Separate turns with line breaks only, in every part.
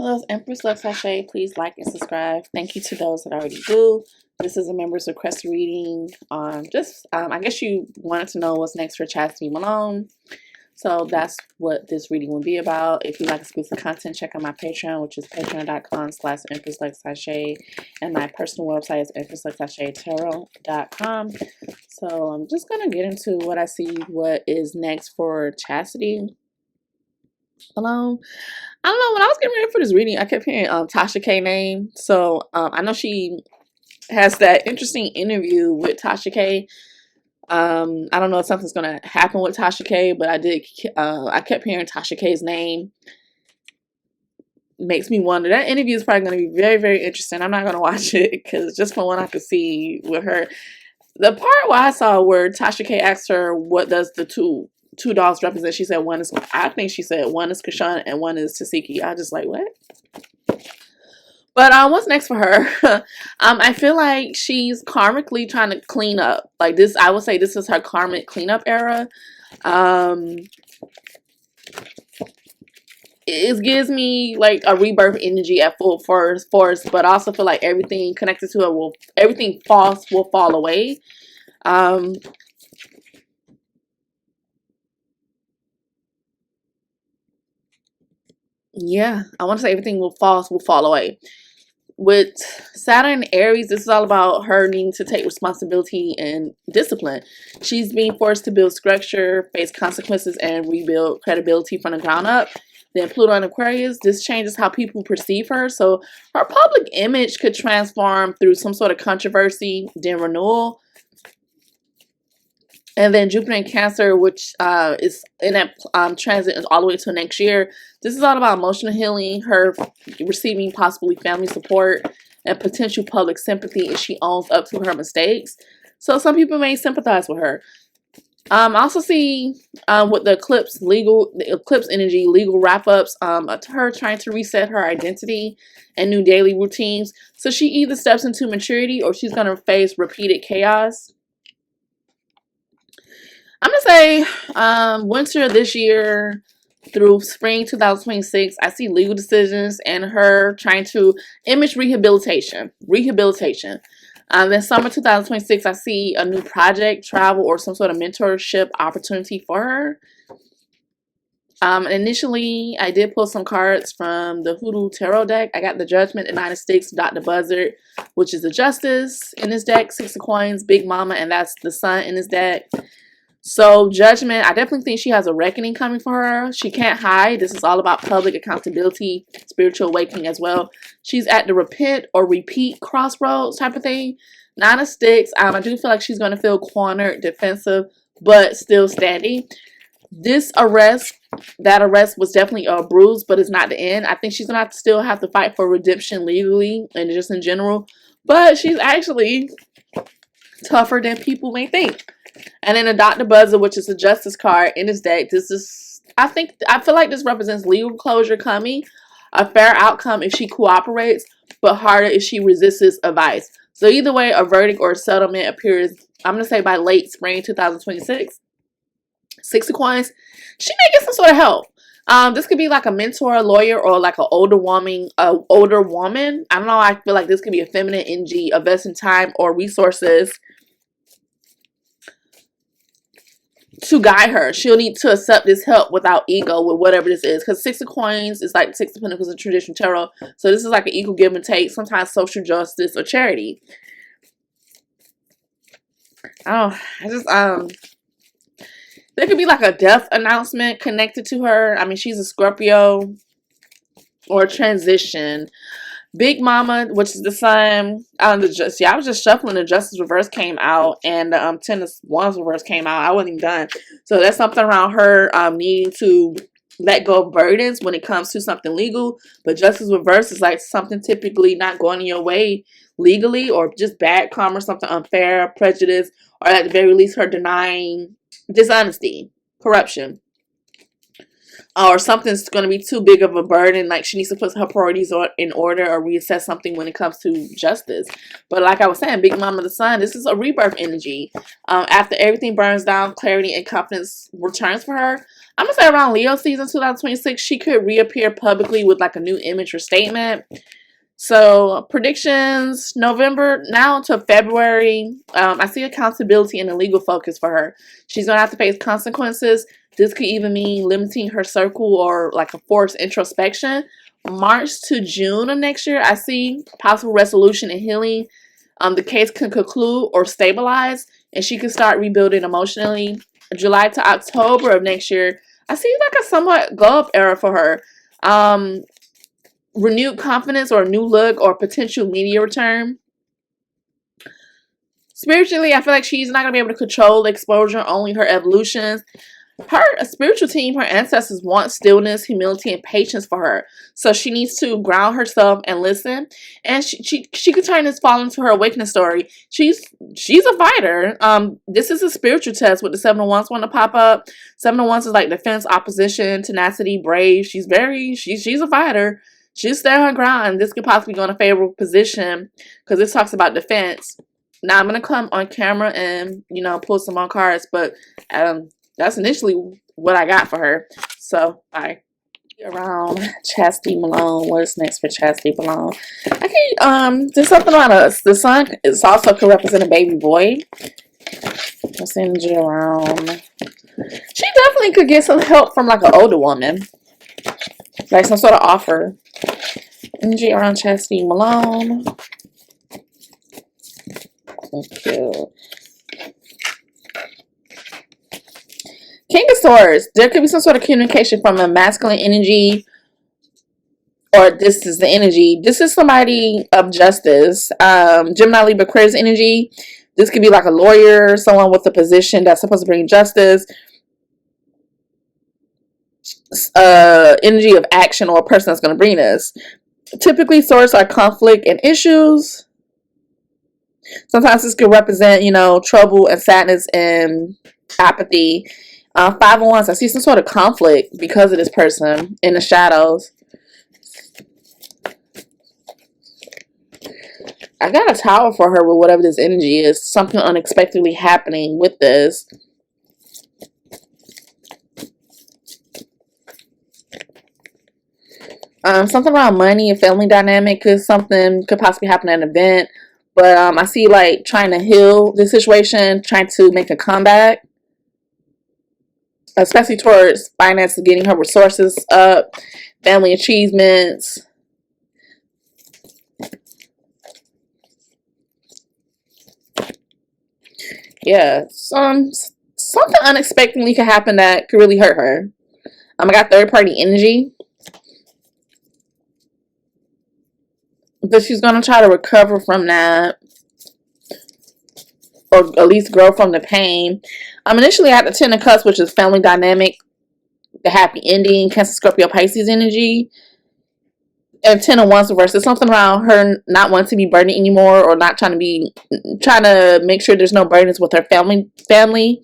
Hello, it's Empress Love Sachet. Please like and subscribe. Thank you to those that already do. This is a member's request reading. I guess you wanted to know what's next for Chasity Malone. So that's what this reading will be about. If you like exclusive content, check out my Patreon, which is patreon.com/EmpressLoveSachet. And my personal website is EmpressLoveSachetTarot.com. So I'm just going to get into what I see, what is next for Chasity Malone. I don't know, when I was getting ready for this reading, I kept hearing Tasha K name. So I know she has that interesting interview with Tasha K. I don't know if something's gonna happen with Tasha K, but I kept hearing Tasha K's name. Makes me wonder. That interview is probably gonna be very, very interesting. I'm not gonna watch it because just from what I could see with her, the part where I saw where Tasha K asked her what does the two dogs represent, she said I think she said one is Kashan and one is Tasiki. I just like, what? But what's next for her? I feel like she's karmically trying to clean up. Like this, I would say this is her karmic cleanup era. It gives me like a rebirth energy at full force, but I also feel like everything connected to it everything false will fall away. Yeah, I want to say everything will fall away. With Saturn and Aries, this is all about her needing to take responsibility and discipline. She's being forced to build structure, face consequences, and rebuild credibility from the ground up. Then Pluto and Aquarius, this changes how people perceive her. So her public image could transform through some sort of controversy, then renewal. And then Jupiter in Cancer, which is in that transit all the way to next year. This is all about emotional healing, her receiving possibly family support and potential public sympathy if she owns up to her mistakes. So some people may sympathize with her. I also see with the eclipse energy, legal wrap-ups, her trying to reset her identity and new daily routines. So she either steps into maturity or she's going to face repeated chaos. I'm going to say winter this year through spring 2026, I see legal decisions and her trying to image rehabilitation. Then summer 2026, I see a new project, travel, or some sort of mentorship opportunity for her. Initially, I did pull some cards from the Hoodoo Tarot deck. I got the Judgment, the Nine of Sticks, Dr. Buzzard, which is the Justice in this deck, Six of Coins, Big Mama, and that's the Sun in this deck. So Judgment, I definitely think she has a reckoning coming for her. She can't hide. This is all about public accountability, spiritual awakening as well. She's at the repent or repeat crossroads type of thing. Nine of Sticks, I do feel like she's going to feel cornered, defensive, but still standing. That arrest was definitely a bruise, but it's not the end. I think she's going to still have to fight for redemption legally and just in general. But she's actually tougher than people may think. And then the Dr. Buzzard, which is the Justice card in this deck. I feel like this represents legal closure coming, a fair outcome if she cooperates, but harder if she resists advice. So either way, a verdict or a settlement appears, I'm going to say by late spring 2026. Six of Coins, she may get some sort of help. This could be like a mentor, a lawyer, or like an older woman. I don't know. I feel like this could be a feminine energy, investing time or resources to guide her. She'll need to accept this help without ego with whatever this is. Because Six of Coins is like Six of Pentacles in traditional tarot. So this is like an equal give and take. Sometimes social justice or charity. There could be like a death announcement connected to her. I mean, she's a Scorpio or a transition. Big Mama, which is the Sun. I was just shuffling. The Justice reverse came out, and the Ten of Wands reverse came out. I wasn't even done. So that's something around her needing to let go of burdens when it comes to something legal. But Justice reverse is like something typically not going your way legally, or just bad karma, something unfair, prejudice, or at the very least her denying dishonesty, corruption. or something's going to be too big of a burden, like she needs to put her priorities in order or reassess something when it comes to justice. But like I was saying, Big Mama the Sun, this is a rebirth energy. After everything burns down, clarity and confidence returns for her. I'm going to say around Leo season 2026, she could reappear publicly with like a new image or statement. So predictions, November now to February, I see accountability and a legal focus for her. She's going to have to face consequences. This could even mean limiting her circle or like a forced introspection. March to June of next year, I see possible resolution and healing. The case can conclude or stabilize, and she can start rebuilding emotionally. July to October of next year, I see like a somewhat glow up era for her. Renewed confidence or a new look or potential media return. Spiritually, I feel like she's not going to be able to control the exposure, only her evolutions. Her spiritual team, her ancestors want stillness, humility, and patience for her. So she needs to ground herself and listen. And she could turn this fall into her awakening story. She's a fighter. This is a spiritual test with the Seven of Wands want to pop up. Seven of Wands is like defense, opposition, tenacity, brave. She's a fighter. She'll stand her ground. This could possibly go in a favorable position because this talks about defense. Now I'm gonna come on camera and pull some more cards, but that's initially what I got for her. So around Chasity Malone. What's next for Chasity Malone? Okay, there's something about us. The sun is also could represent a baby boy. Let's energy around. She definitely could get some help from like an older woman, like some sort of offer. Energy around Chasity Malone. Thank you. King of Swords. There could be some sort of communication from a masculine energy, or this is the energy. This is somebody of justice. Gemini, Libra, Aquarius energy. This could be like a lawyer, someone with a position that's supposed to bring justice. Energy of action, or a person that's going to bring this. Typically, swords are conflict and issues. Sometimes this could represent, trouble and sadness and apathy. Five of Wands, I see some sort of conflict because of this person in the shadows. I got a Tower for her with whatever this energy is. Something unexpectedly happening with this. Something around money and family dynamic, because something could possibly happen at an event. But I see like trying to heal this situation, trying to make a comeback, especially towards finances, getting her resources up, family achievements. Yeah, something unexpectedly could happen that could really hurt her. I got third party energy. But she's going to try to recover from that, or at least grow from the pain. Initially I had the Ten of Cups, which is family dynamic, the happy ending, Cancer, Scorpio, Pisces energy. And Ten of Wands reverse. It's something around her not wanting to be burdened anymore, or not trying to make sure there's no burdens with her family.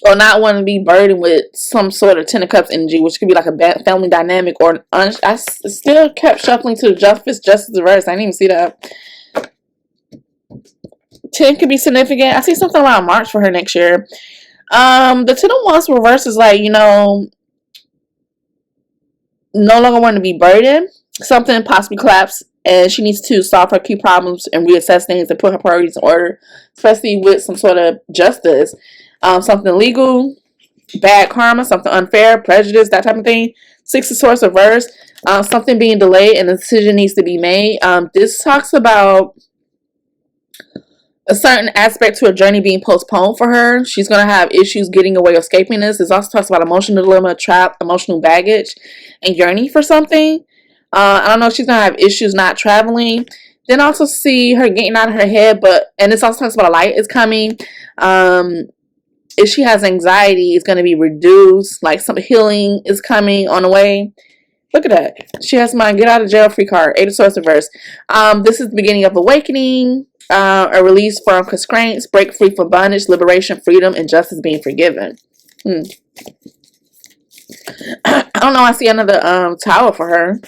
Or not wanting to be burdened with some sort of Ten of Cups energy, which could be like a family dynamic. Or I still kept shuffling to justice reverse. I didn't even see that. 10 could be significant. I see something around March for her next year. The Ten of Wands reverse is like, no longer wanting to be burdened. Something possibly collapsed, and she needs to solve her key problems and reassess things and put her priorities in order, especially with some sort of justice. Something legal, bad karma, something unfair, prejudice, that type of thing. Six of Swords reverse. Something being delayed and a decision needs to be made. This talks about a certain aspect to her journey being postponed for her. She's going to have issues getting away or escaping this. This also talks about emotional dilemma, trap, emotional baggage, and yearning for something. I don't know if she's going to have issues not traveling. Then also see her getting out of her head, and this also talks about a light is coming. If she has anxiety, it's going to be reduced. Like some healing is coming on the way. Look at that. She has my get out of jail free card. Eight of Swords reverse. This is the beginning of awakening, a release from constraints, break free from bondage, liberation, freedom, and justice being forgiven. I don't know. I see another tower for her.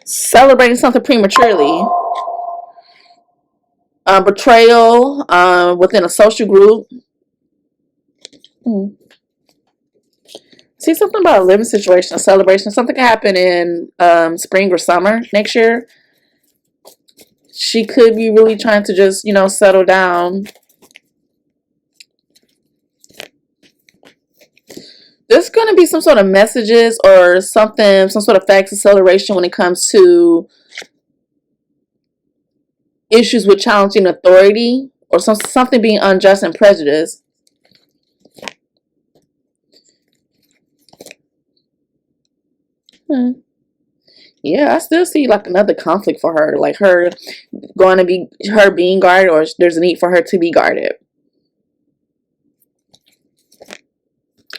Celebrating something prematurely. Betrayal within a social group. See, something about a living situation, a celebration. Something can happen in spring or summer next year. She could be really trying to just, you know, settle down. There's going to be some sort of messages or something, some sort of facts acceleration when it comes to issues with challenging authority or something being unjust and prejudiced. Yeah, I still see like another conflict for her, like her being guarded, or there's a need for her to be guarded.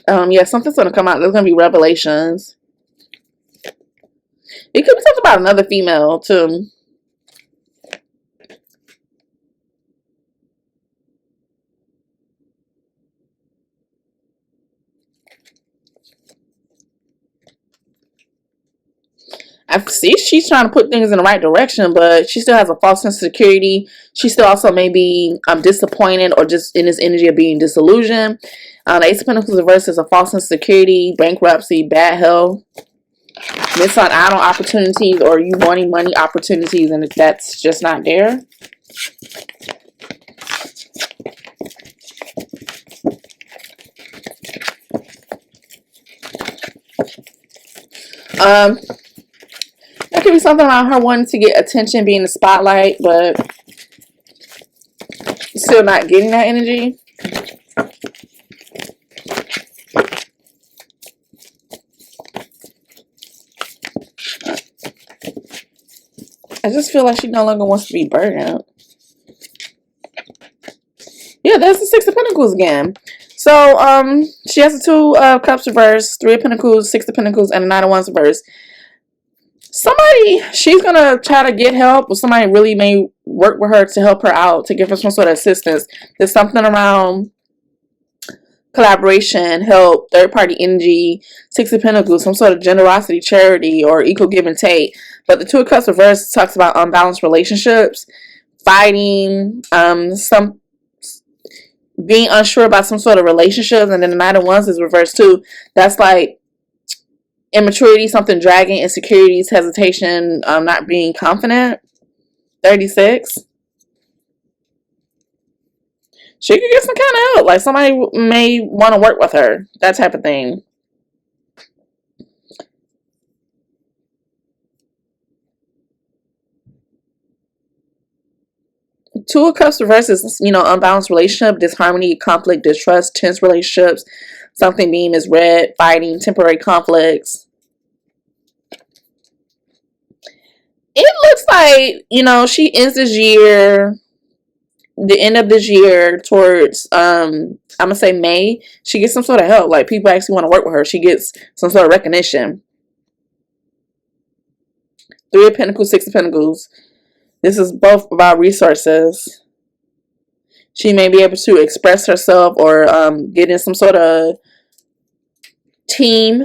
Yeah, something's gonna come out. There's gonna be revelations. It could be something about another female too. I see she's trying to put things in the right direction, but she still has a false sense of security. She still also may be disappointed or just in this energy of being disillusioned. The Ace of Pentacles reverse is a false sense of security, bankruptcy, bad health, missing out on opportunities, or you wanting money opportunities and that's just not there. There could be something about her wanting to get attention, being in the spotlight, but still not getting that energy. I just feel like she no longer wants to be burdened. Yeah, there's the Six of Pentacles again. So, she has the Two of Cups reverse, Three of Pentacles, Six of Pentacles, and a Nine of Wands reverse. Somebody, she's going to try to get help, or somebody really may work with her to help her out, to give her some sort of assistance. There's something around collaboration, help, third-party energy, Six of Pentacles, some sort of generosity, charity, or equal give and take. But the Two of Cups reverse talks about unbalanced relationships, fighting, some being unsure about some sort of relationships, and then the Nine of Wands is reversed too. That's like immaturity, something dragging, insecurities, hesitation, not being confident. 36. She could get some kind of help. Like somebody may want to work with her. That type of thing. Two of Cups reverse is, you know, unbalanced relationship, disharmony, conflict, distrust, tense relationships, something being misread, fighting, temporary conflicts. It looks like, you know, she ends this year, the end of this year towards, I'm going to say May. She gets some sort of help. Like people actually want to work with her. She gets some sort of recognition. Three of Pentacles, Six of Pentacles. This is both about resources. She may be able to express herself or get in some sort of team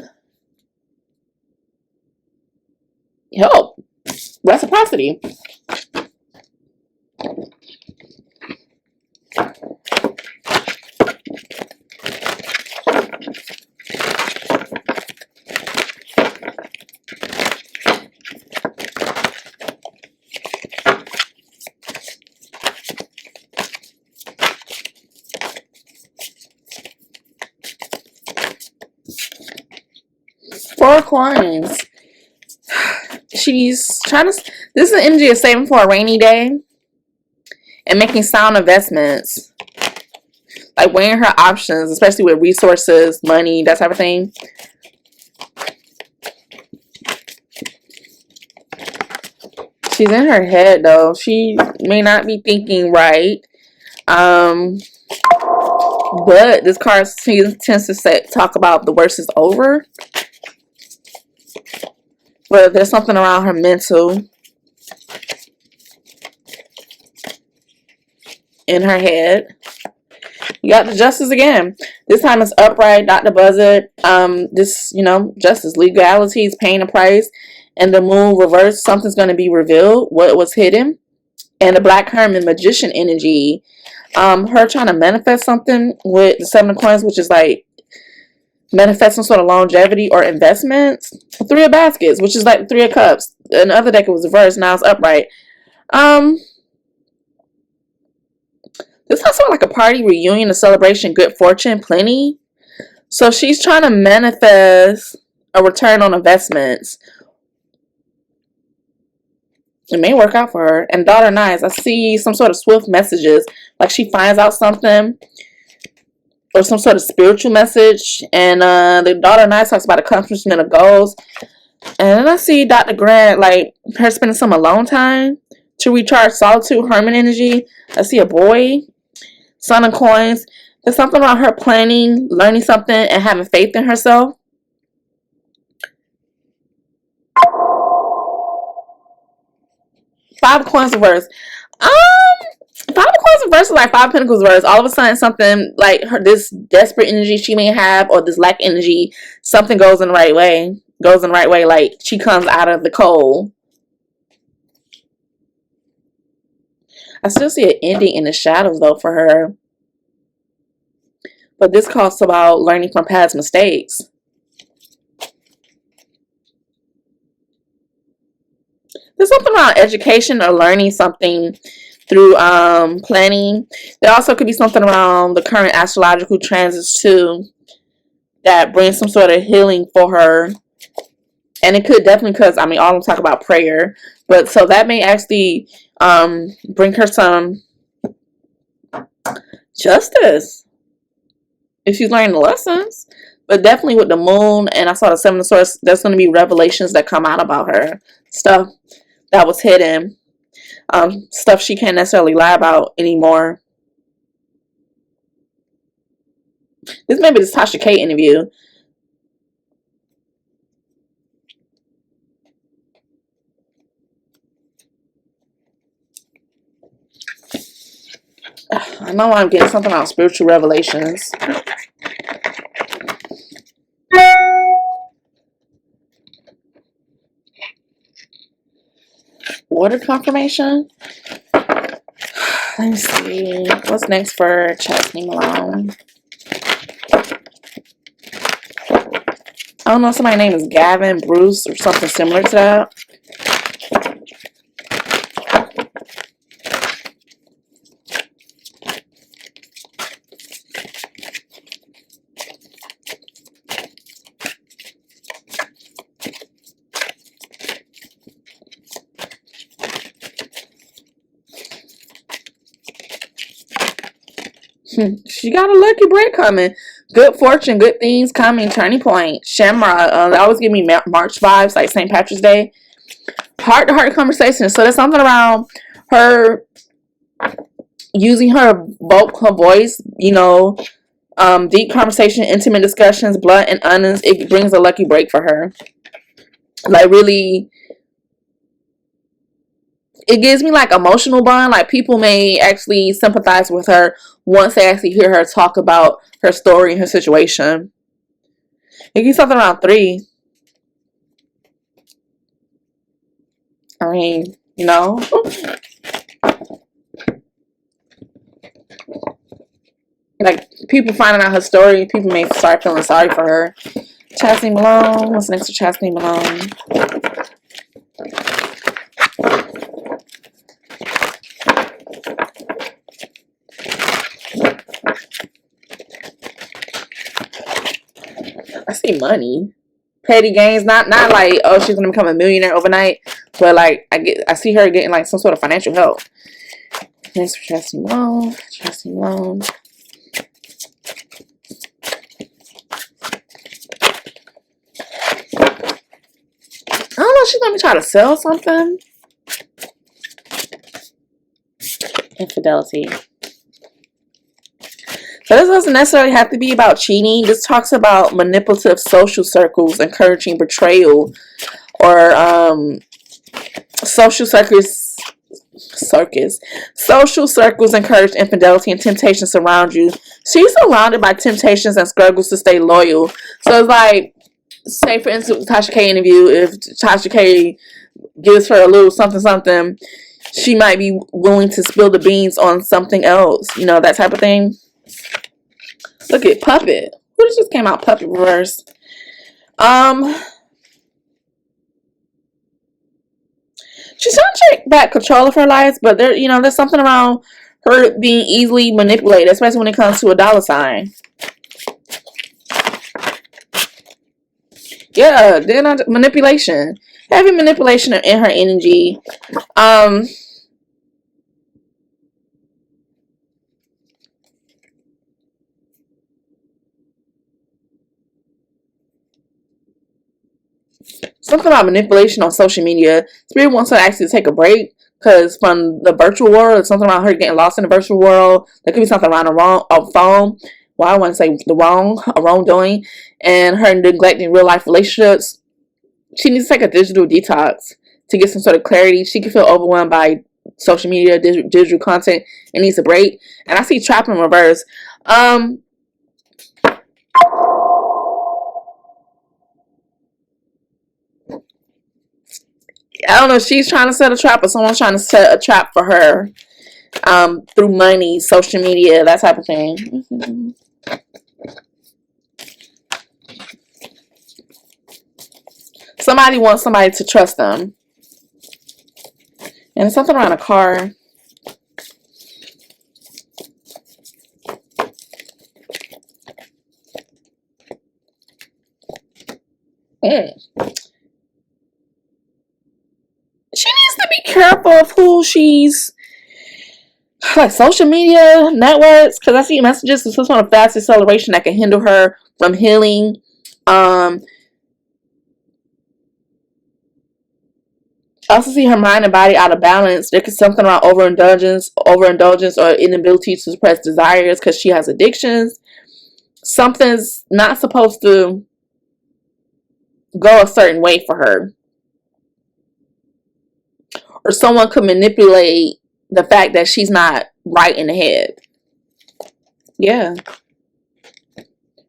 help. Reciprocity. Four of Coins. She's trying to... This is the energy of saving for a rainy day and making sound investments. Like weighing her options, especially with resources, money, that type of thing. She's in her head though. She may not be thinking right. But this card tends to talk about the worst is over. But there's something around her mental. In her head. You got the Justice again. This time it's upright, Dr. Buzzard. This, you know, justice, legalities, paying a price. And the Moon reversed. Something's going to be revealed. What was hidden. And the Black Hermit Magician energy. Her trying to manifest something with the Seven of Coins, which is like manifest some sort of longevity or investments. Three of Baskets, which is like the Three of Cups. In the other deck it was reversed. Now it's upright. This is also like a party reunion, a celebration, good fortune, plenty. So she's trying to manifest a return on investments. It may work out for her. And Daughter Knives, I see some sort of swift messages. Like she finds out something. Or some sort of spiritual message. And the Daughter Knives talks about accomplishment of goals. And then I see Dr. Grant, like her spending some alone time to recharge solitude, hermit energy. I see a boy. Sun of Coins. There's something about her planning, learning something, and having faith in herself. Five of Coins reverse. Five of Coins reverse is like Five of Pentacles reverse. All of a sudden, something like this desperate energy she may have, or this lack energy, something goes in the right way. Goes in the right way, like she comes out of the cold. I still see an ending in the shadows though for her. But this talks about learning from past mistakes. There's something about education or learning something through planning. There also could be something around the current astrological transits too that brings some sort of healing for her. And it could definitely, because I mean all of them talk about prayer. But so that may actually bring her some justice if she's learning the lessons. But definitely with the Moon, and I saw the Seven of Swords, there's going to be revelations that come out about her. Stuff that was hidden. Stuff she can't necessarily lie about anymore. This may be this Tasha K interview. I know I'm getting something about spiritual revelations. Water confirmation. Let me see. What's next for Chasity Malone? I don't know. Somebody's name is Gavin, Bruce, or something similar to that. She got a lucky break coming. Good fortune, good things coming, turning point. Shamrock, that always give me March vibes, like St. Patrick's Day. Heart-to-heart conversation. So there's something around her using her voice, you know, deep conversation, intimate discussions, blood and onions. It brings a lucky break for her. Like really, it gives me like emotional bond. Like people may actually sympathize with her once they actually hear her talk about her story and her situation. It gives something around 3. I mean, you know. Like people finding out her story, people may start feeling sorry for her. Chasity Malone. What's next to Chasity Malone? I see money, petty gains, not like, oh, she's gonna become a millionaire overnight, but like I see her getting like some sort of financial help. Next for Chasity Malone. Chasity Malone. I don't know. She's gonna try to sell something. Infidelity. So this doesn't necessarily have to be about cheating. This talks about manipulative social circles encouraging betrayal, or social circles encourage infidelity and temptations surround you. She's surrounded by temptations and struggles to stay loyal. So it's like, say for instance, with Tasha K interview, if Tasha K gives her a little something, she might be willing to spill the beans on something else. You know, that type of thing. Look at Puppet. Who just came out? Puppet reverse. She's trying to take back control of her life, but there's something around her being easily manipulated, especially when it comes to a dollar sign. Yeah, then manipulation. Heavy manipulation in her energy. Something about manipulation on social media. Spirit wants her to actually take a break, because from the virtual world, it's something about her getting lost in the virtual world. There could be something around a phone. Well, I want to say a wrongdoing, and her neglecting real life relationships. She needs to take a digital detox to get some sort of clarity. She can feel overwhelmed by social media, digital content, and needs a break. And I see trap in reverse. I don't know if she's trying to set a trap or someone's trying to set a trap for her through money, social media, that type of thing. Somebody wants somebody to trust them. And something around a car. She needs to be careful of who she's, like, social media networks, because I see messages of some sort of fast acceleration that can hinder her from healing. I also see her mind and body out of balance. There could be something around overindulgence or inability to suppress desires because she has addictions. Something's not supposed to go a certain way for her. Or someone could manipulate the fact that she's not right in the head. Yeah.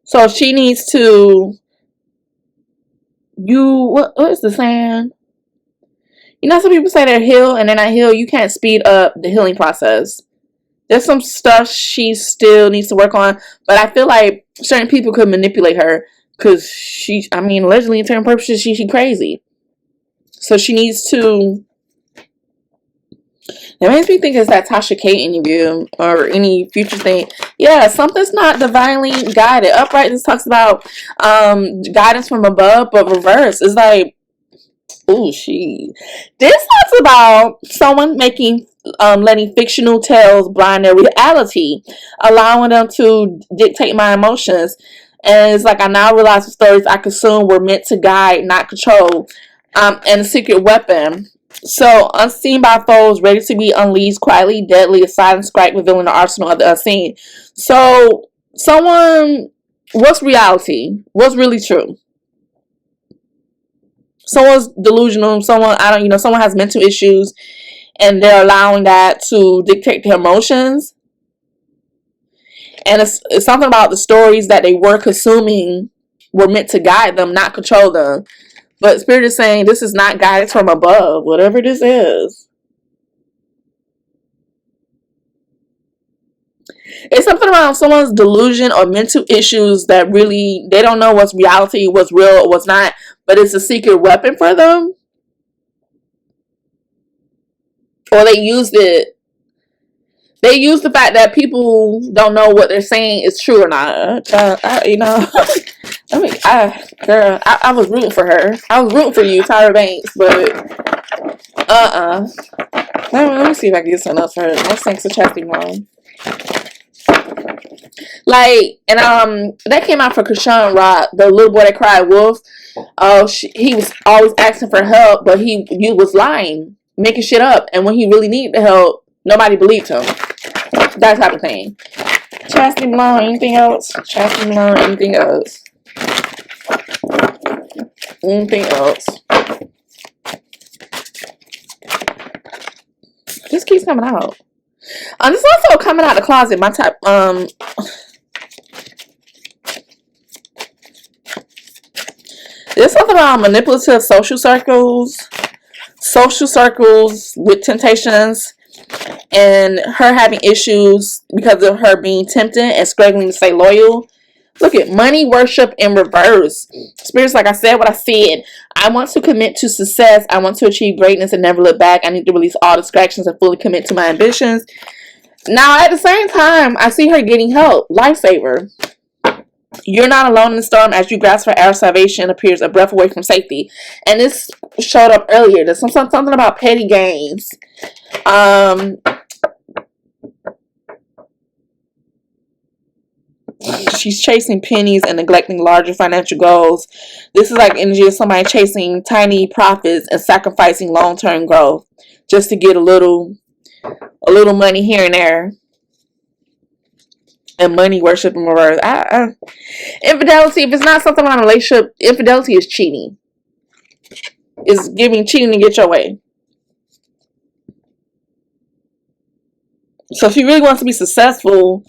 So she needs to, what is the saying? You know, some people say they're healed and they're not healed. You can't speed up the healing process. There's some stuff she still needs to work on. But I feel like certain people could manipulate her. Because allegedly in certain purposes, she crazy. So she needs to. It makes me think it's that Tasha K interview or any future thing. Yeah, something's not divinely guided. Uprightness talks about guidance from above, but reverse is like, this talks about someone letting fictional tales blind their reality, allowing them to dictate my emotions. And it's like, I now realize the stories I consume were meant to guide, not control. And a secret weapon. So, unseen by foes, ready to be unleashed quietly, deadly, a silent strike revealing the arsenal of the unseen. So, what's reality? What's really true? Someone's delusional, someone has mental issues, and they're allowing that to dictate their emotions. And it's something about the stories that they were consuming were meant to guide them, not control them. But Spirit is saying this is not guidance from above, whatever this is. It's something around someone's delusion or mental issues that really, they don't know what's reality, what's real, or what's not. But it's a secret weapon for them. Or they used it. They use the fact that people don't know what they're saying is true or not. I was rooting for her. I was rooting for you, Tyra Banks, but Let me see if I can get something else for her. Let's thanks to Chasity Malone. Like, and that came out for Krishan Rock, the little boy that cried wolf. He was always asking for help, but he was lying, making shit up, and when he really needed the help, Nobody believed him. That type of thing. Chasity Malone, anything else? Chasity Malone, anything else? Anything else? This keeps coming out. This is also coming out the closet. My type, there's something about manipulative social circles with temptations, and her having issues because of her being tempted and struggling to stay loyal. Look at money, worship, in reverse. Spirits, like I said what I said. I want to commit to success. I want to achieve greatness and never look back. I need to release all distractions and fully commit to my ambitions. Now, at the same time, I see her getting help. Lifesaver. You're not alone in the storm as you grasp for our salvation appears a breath away from safety. And this showed up earlier. There's something about petty gains. She's chasing pennies and neglecting larger financial goals. This is like energy of somebody chasing tiny profits and sacrificing long-term growth just to get a little money here and there. And money, worship, and reverse. Infidelity, if it's not something around a relationship, infidelity is cheating. It's cheating to get your way. So if she really wants to be successful,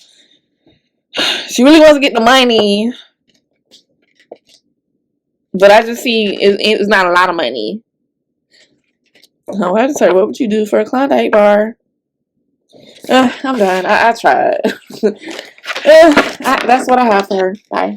she really wants to get the money, but I just see it's not a lot of money. No, I just heard, what would you do for a Klondike bar? I'm done. I tried. That's what I have for her. Bye.